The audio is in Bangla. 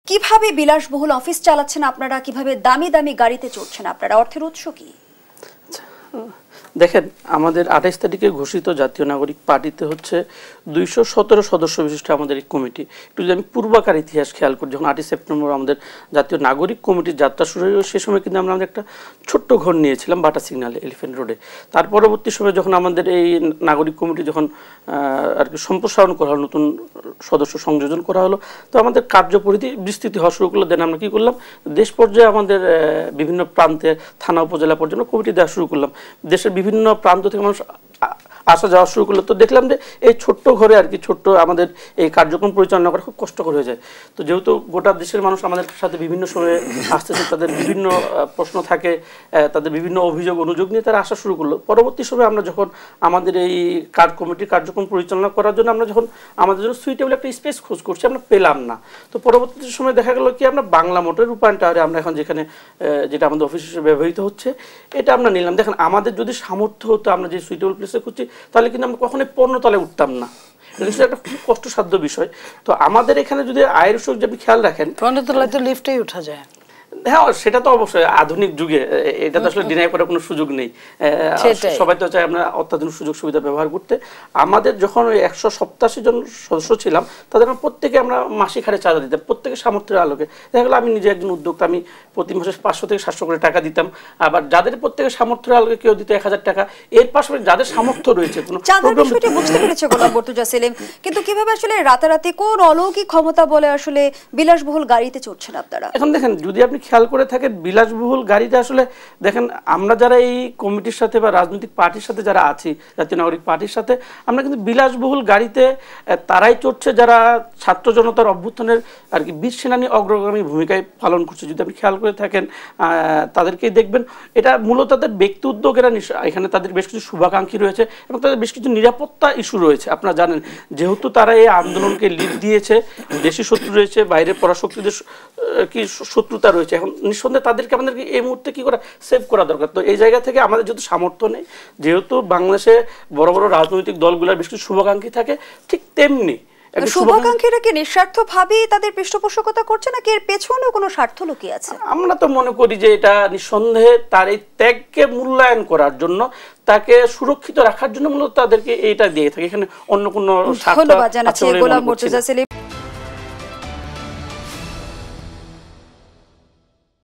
কিভাবে বিলাসবহুল অফিস চালাচ্ছেন আপনারা, কিভাবে দামি দামি গাড়িতে চড়ছেন আপনারা, অর্থের উৎস কি? দেখেন, আমাদের 28 তারিখে ঘোষিত জাতীয় নাগরিক পার্টিতে হচ্ছে 217 সদস্য বিশিষ্ট আমাদের এই কমিটি। একটু যদি আমি পূর্বাকার ইতিহাস খেয়াল করি, যখন 8 সেপ্টেম্বর আমাদের জাতীয় নাগরিক কমিটির যাত্রা শুরু হয়ে সে সময় কিন্তু আমরা একটা ছোট্ট ঘর নিয়েছিলাম বাটা সিগনালে, এলিফ্যান্ট রোডে। তার পরবর্তী সময় যখন আমাদের এই নাগরিক কমিটি যখন আর কি সম্প্রসারণ করা হলো, নতুন সদস্য সংযোজন করা হলো, তো আমাদের কার্যপরিধি বিস্তৃতি হওয়া শুরু করলো। দেন আমরা কী করলাম, দেশ পর্যায়ে আমাদের বিভিন্ন প্রান্তে থানা উপজেলা পর্যন্ত কমিটি দেওয়া শুরু করলাম। দেশের বিভিন্ন প্রান্ত থেকে মানুষ আসা যাওয়া শুরু করলো। তো দেখলাম যে এই ছোট্ট ঘরে আর কি ছোট্ট আমাদের এই কার্যক্রম পরিচালনা করা খুব কষ্টকর হয়ে যায়। তো যেহেতু গোটা দেশের মানুষ আমাদের সাথে বিভিন্ন সময়ে আসতেছে, তাদের বিভিন্ন প্রশ্ন থাকে, তাদের বিভিন্ন অভিযোগ অনুযোগ নিয়ে তারা আসা শুরু করলো। পরবর্তী সময়ে আমরা যখন আমাদের এই কমিটির কার্যক্রম পরিচালনা করার জন্য আমরা যখন আমাদের জন্য সুইটেবল একটা স্পেস খোঁজ করছি, আমরা পেলাম না। তো পরবর্তী সময় দেখা গেল কি, আমরা বাংলা মোটর রূপায়ণ টাওয়ারে আমরা এখন যেখানে যেটা আমাদের অফিস হিসেবে ব্যবহৃত হচ্ছে, এটা আমরা নিলাম। দেখেন, আমাদের যদি সামর্থ্য হতো আমরা যে সুইটেবল প্লেসে খুঁজছি, তাহলে কিন্তু আমরা কখনোই 15 তলায় উঠতাম না। এটা একটা খুব কষ্টসাধ্য বিষয়। তো আমাদের এখানে যদি আয়ের উৎস যদি খেয়াল রাখেন, 15 তলায় তো লিফটেই উঠা যায়। হ্যাঁ, সেটা তো অবশ্যই আধুনিক যুগে এটা তো আসলে ডিনাই করার কোনো সুযোগ নেই। সবাই তো চাই আমরা অত্যাধুনিক সুযোগ সুবিধা ব্যবহার করতে। আমাদের যখন ওই 187 জন সদস্য ছিলাম, তাদের প্রত্যেকে আমরা মাসিক হারে চাঁদা দিতাম, প্রত্যেকে সামর্থ্যের আলোকে। দেখা গেলো আমি নিজে একজন উদ্যোক্তা, আমি প্রতি মাসে 500 থেকে 700 করে টাকা দিতাম। আবার যাদের প্রত্যেকে সামর্থ্যের আলোকে কেউ দিত 1000 টাকা। এর পাশাপাশি যাদের সামর্থ্য রয়েছে কোনো বুঝতে পেরেছে গোলাম মর্তুজা সেলিম, কিন্তু কিভাবে আসলে রাতারাতি কোন অলৌকিক ক্ষমতা বলে আসলে বিলাসবহুল গাড়িতে চড়ছেন আপনারা? এখন দেখেন, যদি আপনি খেয়াল করে থাকেন, বিলাসবহুল গাড়িতে আসলে দেখেন, আমরা যারা এই কমিটির সাথে বা রাজনৈতিক পার্টির সাথে যারা আছি, জাতীয় নাগরিক পার্টির সাথে, আমরা কিন্তু বিলাসবহুল গাড়িতে তারাই চড়ছে যারা ছাত্র জনতার অভ্যুত্থানের আর কি বীর সেনানী অগ্রগামী ভূমিকায় পালন করছে। যদি আপনি খেয়াল করে থাকেন, তাদেরকেই দেখবেন এটা মূলত তাদের ব্যক্তি উদ্যোগেরা, এখানে তাদের বেশ কিছু শুভাকাঙ্ক্ষী রয়েছে এবং তাদের বেশ কিছু নিরাপত্তা ইস্যু রয়েছে। আপনারা জানেন, যেহেতু তারা এই আন্দোলনকে লিড দিয়েছে, দেশি শত্রু রয়েছে, বাইরের পরাশক্তিদের কি শত্রুতা রয়েছে। এখন নিঃসন্দেহে তাদেরকে আমাদেরকে এই মুহূর্তে কি করা, সেভ করা দরকার। তো এই জায়গা থেকে আমাদের যেহেতু সামর্থ্য নেই, যেহেতু বাংলাদেশে বড় বড় রাজনৈতিক দলগুলোর বেশ কিছু শুভাকাঙ্ক্ষী থাকে, ঠিক তেমনি শুভাকাঙ্ক্ষীরা কি নিঃস্বার্থভাবেই তাদের পৃষ্ঠপোষকতা করছে, নাকি এর পেছনেও কোনো স্বার্থ লুকিয়ে আছে? আমরা তো মনে করি যে এটা নিঃসন্দেহে তার এই ত্যাগকে মূল্যায়ন করার জন্য, তাকে সুরক্ষিত রাখার জন্য মূলত তাদেরকে এইটা দিয়ে থাকে। এখানে অন্য কোনো স্বার্থ। ধন্যবাদ জানাচ্ছি গোলাম মর্তুজা সেলিম।